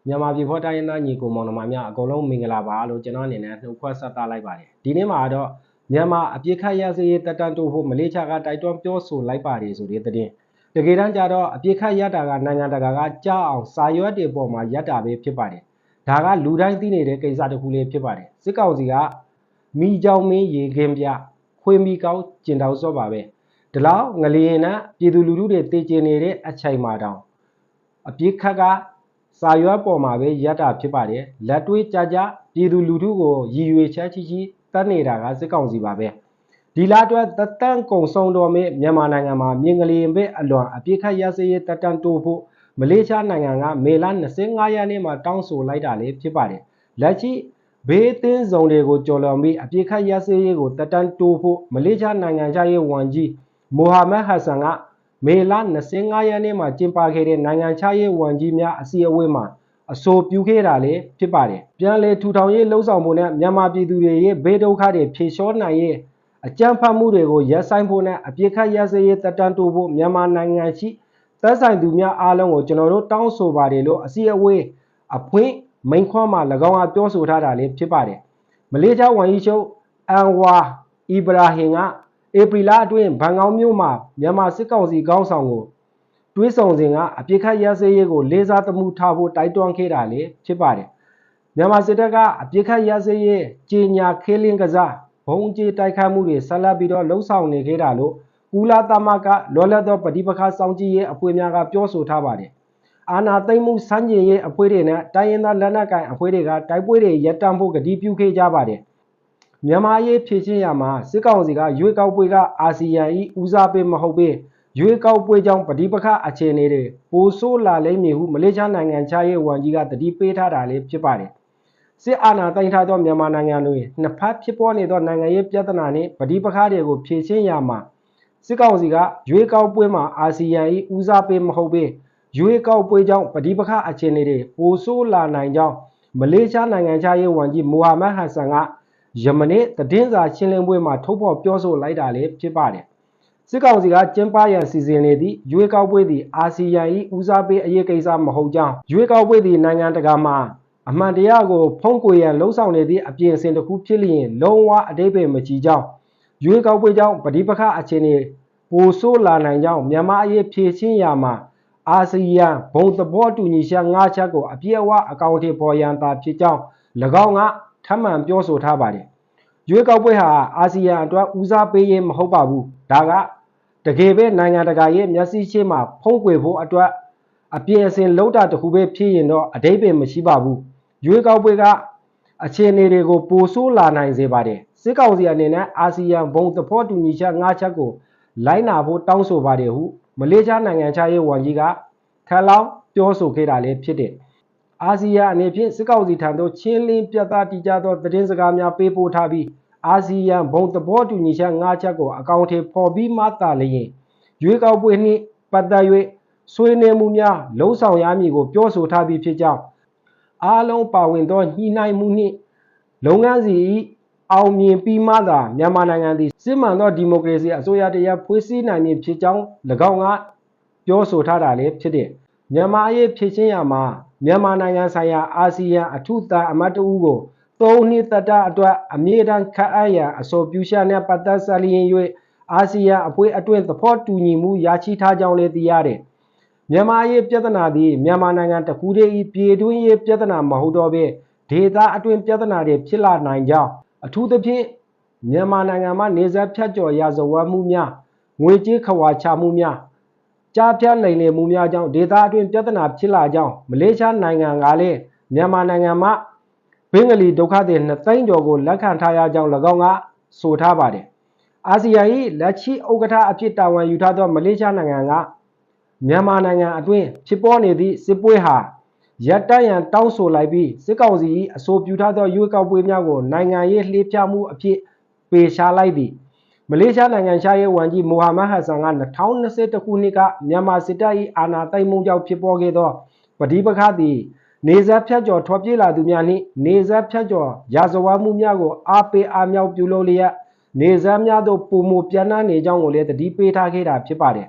မြန်မာပြည်ဖော်တိုင်းသားညီကိုမောင်နှမများအကုန်လုံးမင်္ဂလာပါလို့ကျွန်တော်အနေနဲ့နှုတ်ခွန်းဆက်သလိုက်ပါတယ်ဒီနေ့မှာတော့မြန်မာအပြစ်ခတ်ရစေးတက်တန်းတိုးဖို့မလေးရှားကတိုက်တွန်းပြောဆိုလိုက်ပါတယ်ဆိုတဲ့သတင်းတကယ်တမ်းကျတော့အပြစ်ခတ်ရတာကနိုင်ငံတကာကကြားအောင်စာရွက်တွေပေါ်မှာရတာပဲဖြစ်ပါတယ်ဒါကလူတိုင်းသိနေတဲ့ကိစ္စတစ်ခုလေးဖြစ်ပါတယ်စစ်ကောင်စီကမိကြောင်မင်းရေခင်းပြခွေးမိကောင်းကျင်တောင်စော့ပါပဲဒီလောက်ငလျင်နဲ့ပြည်သူလူထုတွေတည်ကျင်နေတဲ့အချိန်မှာတောင်အပြစ်ခတ်ကစာရွက်ပေါ်မှာပဲရတာဖြစ်ပါတယ်လက်တွေးကြကြပြည်သူလူထုကိုရည်ရွယ်ချက်ချီတတ်နေတာကစစ်ကောင်စီပါပဲဒီလားအတွက်တတန်းကုံဆုံးတော်မဲ့မြန်မာနိုင်ငံမှာမြင်းကလေးပဲအလွန်အပြစ်ခတ်ရစေးတက်တန်းတိုးဖို့မလေးရှားနိုင်ငံကမေလ25ရက်နေ့မှာတောင်းဆိုလိုက်တာလေဖြစ်ပါတယ်လက်ရှိဘေးသင်းဆောင်တွေကိုကြော်လွန်ပြီးအပြစ်ခတ်ရစေးကိုတက်တန်းတိုးဖို့မလေးရှားနိုင်ငံခြားရေးဝန်ကြီးမိုဟာမက်ဟဆန်ကမေလ25ရက်နေ့မှာကျင်းပခဲ့တဲ့နိုင်ငံခြားရေးဝန်ကြီးများအစည်းအဝေးမှာအဆိုပြုခဲ့တာလေဖြစ်ပါတယ်ပြန်လေထူထောင်ရေးလှုပ်ဆောင်ဖို့နဲ့မြန်မာပြည်သူတွေရဲ့ဘေးဒုက္ခတွေဖြေလျှော့နိုင်ရေးအကြမ်းဖက်မှုတွေကိုရပ်ဆိုင်းဖို့နဲ့အပြစ်ခတ်ရစေးရေးတက်တန်းတိုးဖို့မြန်မာနိုင်ငံရှိသက်ဆိုင်သူများအားလုံးကိုကျွန်တော်တို့တောင်းဆိုပါတယ်လို့အစည်းအဝေးအဖွင့်မိန့်ခွန်းမှာ၎င်းကပြောဆိုထားတာလေဖြစ်ပါတယ်မလေးရှားဝန်ကြီးချုပ်အန်ဝါအီဘရာဟင်ကဧပြီလအတွင်းဘန်ကောက်မြို့မှာမြန်မာစစ်ကောင်စီခေါင်းဆောင်ကိုတွေးဆောင်စဉ်ကအပြစ်ခတ်ရစေးရေးကိုလေးစားသမှုထားဖို့တိုက်တွန်းခဲ့တာလေဖြစ်ပါတယ်မြန်မာစစ်တပ်ကအပြစ်ခတ်ရစေးရေးကြီးညာခဲလင်းကစားဘုံကြီးတိုက်ခိုက်မှုတွေဆက်လက်ပြီးတော့လှုံ့ဆော်နေခဲ့တာလို့ကူလာသမကလော်လက်သောပဋိပက္ခစောင့်ကြည့်ရေးအဖွဲ့များကပြောဆိုထားပါတယ်အာဏာသိမ်းမှုစန့်ကျင်ရေးအဖွဲ့တွေနဲ့တိုင်းရင်းသားလက်နက်ကိုင်အဖွဲ့တွေကတိုက်ပွဲတွေရပ်တန့်ဖို့ကတိပြုခဲ့ကြပါတယ်မြန်မာရေးဖြည့်ချင်းရမှာစစ်ကောင်စီကရွေးကောက်ပွဲကအာဆီယံ၏ဦးစားပေးမဟုတ်ပေရွေးကောက်ပွဲကြောင့်ပဋိပက္ခအခြေအနေတွေပိုဆိုးလာလိမ့်မည်ဟုမလေးရှားနိုင်ငံခြားရေးဝန်ကြီးကတတိပေးထားတာလေးဖြစ်ပါတယ်စစ်အာဏာသိမ်းထားသောမြန်မာနိုင်ငံတွင်နှစ်ဖက်ဖြစ်ပေါ်နေသောနိုင်ငံရေးပြဿနာနှင့်ပဋိပက္ခတွေကိုဖြေရှင်းရမှာစစ်ကောင်စီကရွေးကောက်ပွဲမှာအာဆီယံ၏ဦးစားပေးမဟုတ်ပေရွေးကောက်ပွဲကြောင့်ပဋိပက္ခအခြေအနေတွေပိုဆိုးလာနိုင်ကြောင်းမလေးရှားနိုင်ငံခြားရေးဝန်ကြီးမိုဟာမက်ဟဆန်ကယမနေ့သတင်းစာရှင်းလင်းပွဲမှာထုတ်ဖော်ပြောဆိုလိုက်တာလည်းဖြစ်ပါတယ်စစ်ကောင်စီကကျင်းပရန်စီစဉ်နေသည့်ရွေးကောက်ပွဲသည်အာဆီယံ၏ဦးစားပေးအရေးကိစ္စမဟုတ်ကြောင်းရွေးကောက်ပွဲသည်နိုင်ငံတကာမှာအမှန်တရားကိုဖုံးကွယ်ရန်လှုံ့ဆော်နေသည့်အပြင်အဆင်တစ်ခုဖြစ်လျင်လုံးဝအတိတ်ပဲမကြည့်ကြောင်းရွေးကောက်ပွဲကြောင့်ပဋိပက္ခအခြေအနေပိုဆိုးလာနိုင်ကြောင်းမြန်မာအရေးဖြည့်ချင်းရမှာအာဆီယံဘုံသဘောတူညီချက်၅ချက်ကိုအပြည့်အဝအကောင့်ထဲပေါ်ရန်သာဖြစ်ကြောင်း၎င်းကထပ်မံပြောဆိုထားပါတယ်ရွေးကောက်ပွဲဟာအာဆီယံအတွက်ဦးစားပေးရေးမဟုတ်ပါဘူးဒါကတကယ်ပဲနိုင်ငံတကာရဲ့မျက်စိရှိမှဖုံးကွယ်ဖို့အတွက်အပြင်အဆင်လောက်တာတခုပဲဖြစ်ရင်တော့အတိတ်ပဲမရှိပါဘူးရွေးကောက်ပွဲကအခြေအနေတွေကိုပိုဆိုးလာနိုင်စေပါတယ်စစ်ကောင်စီအနေနဲ့အာဆီယံဘုံသဘောတူညီချက်၅ချက်ကိုလိုက်နာဖို့တောင်းဆိုပါတယ်ဟုမလေးရှားနိုင်ငံခြားရေးဝန်ကြီးကထပ်လောင်းပြောဆိုခဲ့တာလည်းဖြစ်တယ်အာဆီယံအနေဖြင့်စစ်ကောင်စီထံသို့ချင်းလင်းပြသတည်ကြသောသတင်းစကားများပေးပို့ထားပြီးအာဆီယံဘုံသဘောတူညီချက်၅ချက်ကိုအကောင့်ထဲပေါ်ပြီးမှသာလျင်ရွေးကောက်ပွဲနှင့်ပတ်သက်၍ဆွေးနွေးမှုများလှုံ့ဆော်ရမည်ကိုပြောဆိုထားပြီးဖြစ်ကြောင်းအားလုံးပါဝင်သောညှိနှိုင်းမှုနှင့်လုပ်ငန်းစီအောင်မြင်ပြီးမှသာမြန်မာနိုင်ငံသည်စစ်မှန်သောဒီမိုကရေစီအစိုးရတရားဖွဲ့စည်းနိုင်မည်ဖြစ်ကြောင်း၎င်းကပြောဆိုထားတာလည်းဖြစ်တယ်မြန်မာအရေးဖြည့်ချင်းရမှာမြန်မာနိုင်ငံဆိုင်ရာအာဆီယံအထူးသံအမတ်တဦးကို3နှစ်သက်တမ်းအတွက်အမြင့်တန်းခန့်အပ်ရန်အဆိုပြုချက်နဲ့ပတ်သက်ဆက်လျင်၍အာဆီယံအဖွဲ့အတွင်းသဘောတူညီမှုရရှိထားကြောင်းလည်းသိရတယ်မြန်မာရေးပြဿနာသည်မြန်မာနိုင်ငံတစ်ခုတည်း၏ပြည်တွင်းရေးပြဿနာမဟုတ်တော့ဘဲဒေသအတွင်းပြဿနာတွေဖြစ်လာနိုင်ကြောင်းအထူးသဖြင့်မြန်မာနိုင်ငံမှာနေဆက်ဖြတ်ကျော်ရာဇဝတ်မှုများငွေကြေးခဝါချမှုများကြားဖြတ်လိမ်လည်မှုများကြောင့်ဒေသအတွင်းပြဿနာဖြစ်လာကြောင်းမလေးရှားနိုင်ငံကလည်းမြန်မာနိုင်ငံမှာဘင်္ဂလီဒုက္ခသည်2သိန်းကျော်ကိုလက်ခံထားရကြောင်း၎င်းကဆိုထားပါတယ်အာဆီယံ၏လက်ရှိဥက္ကဋ္ဌအဖြစ်တာဝန်ယူထားသောမလေးရှားနိုင်ငံကမြန်မာနိုင်ငံအတွင်းဖြစ်ပေါ်နေသည့်စစ်ပွဲဟာရပ်တန့်ရန်တောင်းဆိုလိုက်ပြီးစစ်ကောင်စီ၏အဆိုပြုထားသောရွေးကောက်ပွဲများကိုနိုင်ငံရေးလှည့်ဖြားမှုအဖြစ်ပေရှားလိုက်သည်မလေးရှားနိုင်ငံခြားရေးဝန်ကြီးမိုဟာမက်ဟဆန်က2021ခုနှစ်ကမြန်မာစစ်တပ်၏အာဏာသိမ်းမှုကြောင့်ဖြစ်ပေါ်ခဲ့သောပဋိပက္ခသည်နေဆက်ဖြတ်ကျော်ထွက်ပြေးလာသူများနှင့်နေဆက်ဖြတ်ကျော်ရာဇဝတ်မှုများကိုအားပေးအားမြောက်ပြုလုပ်လျက်နေဆက်များသို့ပုံမပြန်နှံ့နေကြောင်းကိုလည်းတတိပေးထားခဲ့တာဖြစ်ပါတယ်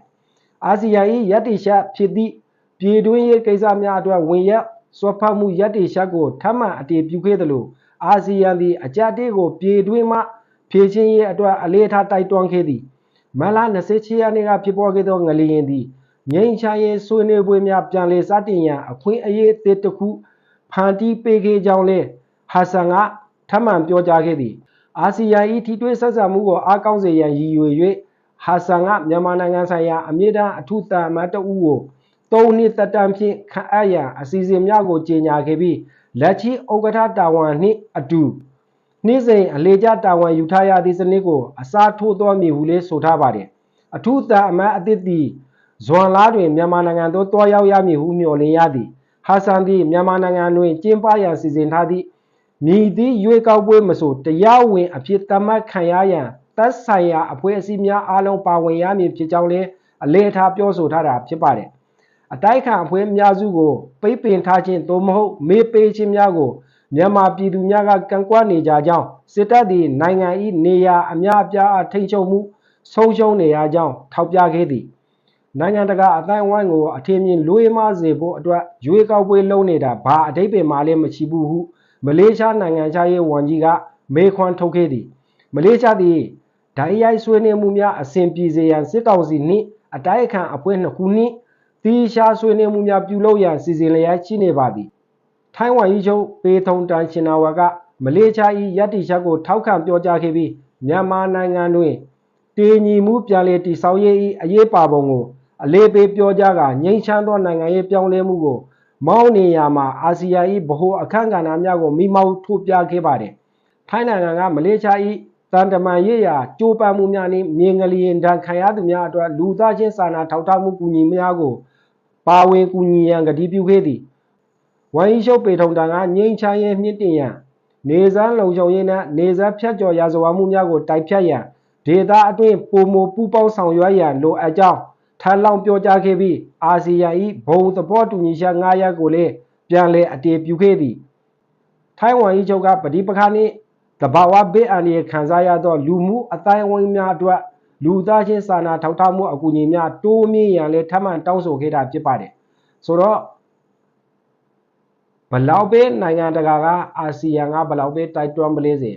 အာဆီယံ၏ရည်တည်ချက်ဖြစ်သည့်ပြည်တွင်းရေးကိစ္စများအတွက်ဝင်ရောက် စွပ်ဖတ်မှုရပ်တည်ချက်ကိုထပ်မံအတည်ပြုခဲ့သလိုအာဆီယံသည်အကြအတေးကိုပြေတွင်းမှဖြည့်ချင်းရေးအတွက်အလေးထားတိုက်တွန်းခဲ့သည်မလ28ရက်နေ့ကဖြစ်ပေါ်ခဲ့သောငလျင်သည်ငြိမ်းချမ်းရေးဆွေးနွေးပွဲများပြန်လည်စတင်ရန်အခွင့်အရေးအသစ်တစ်ခုဖန်တီးပေးခဲ့ကြောင်းလည်းဟာဆန်ကထပ်မံပြောကြားခဲ့သည်အာဆီယံ၏ထိတွေ့ဆက်ဆံမှုကိုအားကောင်းစေရန်ရည်ရွယ်၍ဟာဆန်ကမြန်မာနိုင်ငံဆိုင်ရာအမြင့်တန်းအထူးသံအမတ်တဦးကို3နှစ်သက်တမ်းဖြင့်ခန့်အပ်ရန်အစီအစဉ်များကိုကြေညာခဲ့ပြီးလက်ရှိဥက္ကဋ္ဌတာဝန်နှင့်အတူနေ့စဉ်အလေးကျတာဝန်ယူထားရသည့်စနစ်ကိုအစားထိုးသွားမည်ဟုလည်းဆိုထားပါတယ်အထူးသံအမတ်အသစ်သည်ဇွန်လတွင်မြန်မာနိုင်ငံသို့တွားရောက်ရမည်ဟုမျှော်လင့်ရသည်ဟာဆန်သည်မြန်မာနိုင်ငံတွင်ကျင်းပရန်စီစဉ်ထားသည့်မြည်သည့်ရွေးကောက်ပွဲမဆိုတရားဝင်အဖြစ်သတ်မှတ်ခံရရန်သက်ဆိုင်ရာအဖွဲ့အစည်းများအားလုံးပါဝင်ရမည်ဖြစ်ကြောင်းလည်းအလေးထားပြောဆိုထားတာဖြစ်ပါတယ်အတိုက်ခံအဖွဲ့အများစုကိုပိတ်ပင်ထားခြင်းသို့မဟုတ်မေးပေးခြင်းများကိုမြန်မာပြည်သူများကကန့်ကွက်နေကြကြောင်းစစ်တပ်သည်နိုင်ငံ၏နေရာအများအပြားထိန်းချုပ်မှုဆုံးရှုံးနေရကြောင်းထောက်ပြခဲ့သည်နိုင်ငံတကာအတိုင်းအဝိုင်းကိုအထင်မြင်လွှဲမစေဖို့အတွက်ရွေးကောက်ပွဲလုပ်နေတာဘာအဓိပ္ပာယ်မှလည်းမရှိဘူးဟုမလေးရှားနိုင်ငံခြားရေးဝန်ကြီးကမေးခွန်းထုတ်ခဲ့သည်မလေးရှားသည်ဓာတ်ရိုက်ဆွေးနွေးမှုများအဆင်ပြေစေရန်စစ်ကောင်စီနှင့်အတိုက်အခံအဖွဲ့နှစ်ခုနှင့်သီးခြားဆွေးနွေးမှုများပြုလုပ်ရန်စီစဉ်လျက်ရှိနေပါသည်ထိုင်းဝန်ကြီးချုပ်ပေထုံတန်ရှင်နာဝါကမလေးရှား၏ရပ်တည်ချက်ကိုထောက်ခံပြောကြားခဲ့ပြီးမြန်မာနိုင်ငံတွင်တည်ငြိမ်မှုပြန်လည်တည်ဆောက်ရေး၏အရေးပါပုံကိုအလေးပေးပြောကြားကာငြိမ်းချမ်းသောနိုင်ငံရေးပြောင်းလဲမှုကိုမောင်းနေရာမှာအာဆီယံ၏ဗဟိုအခမ်းကဏ္ဍများကိုမိမောက်ထုတ်ပြခဲ့ပါတယ်ထိုင်းနိုင်ငံကမလေးရှား၏တန်တမန်ရေးရာကြိုးပမ်းမှုများနှင့်မြေငလျင်ဒဏ်ခံရသူများအတွက်လူသားချင်းစာနာထောက်ထားမှုကူညီများကိုပါဝင်ကူညီရန်ကတိပြုခဲ့သည်ဝန်ကြီးချုပ်ပေထုံတန်ကငြိမ်းချမ်းရေးမြင့်တင်ရန်နေစမ်းလုံခြုံရေးနှင့်နေစမ်းဖြတ်ကျော်ရာဇဝတ်မှုများကိုတိုက်ဖြတ်ရန်ဒေသအတွင်းပုံမပူးပေါင်းဆောင်ရွက်ရန်လိုအပ်ကြောင်းထပ်လောင်းပြောကြားခဲ့ပြီးအာဆီယံ၏ဘုံသဘောတူညီချက်9ရပ်ကိုလည်းပြန်လည်အတည်ပြုခဲ့သည်ထိုင်းဝန်ကြီးချုပ်ကပဋိပက္ခနှင့်တဘာဝဘေးအန္တရာယ်ခံစားရသောလူမှုအတိုင်းအဝိုင်းများအတွက်လူသားချင်းစာနာထောက်ထားမှုအကူအညီများတိုးမြင့်ရန်လည်းထပ်မံတောင်းဆိုခဲ့တာဖြစ်ပါတယ်ဆိုတော့ဘလောက်ပဲနိုင်ငံတကာကအာဆီယံကဘလောက်ပဲတိုက်တွန်းပလဲစေ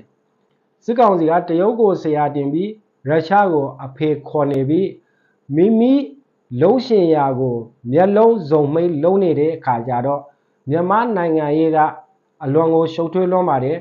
စစ်ကောင်စီကတရုတ်ကိုဆရာတင်ပြီးရုရှားကိုအဖေခေါ်နေပြီးမိမိလုံးရှင်ရာကိုမျက်လုံးစုံမိတ်လုံးနေတဲ့အခါကျတော့မြန်မာနိုင်ငံရေးကအလွန်ကိုရှုပ်ထွေးလွန်းပါတယ်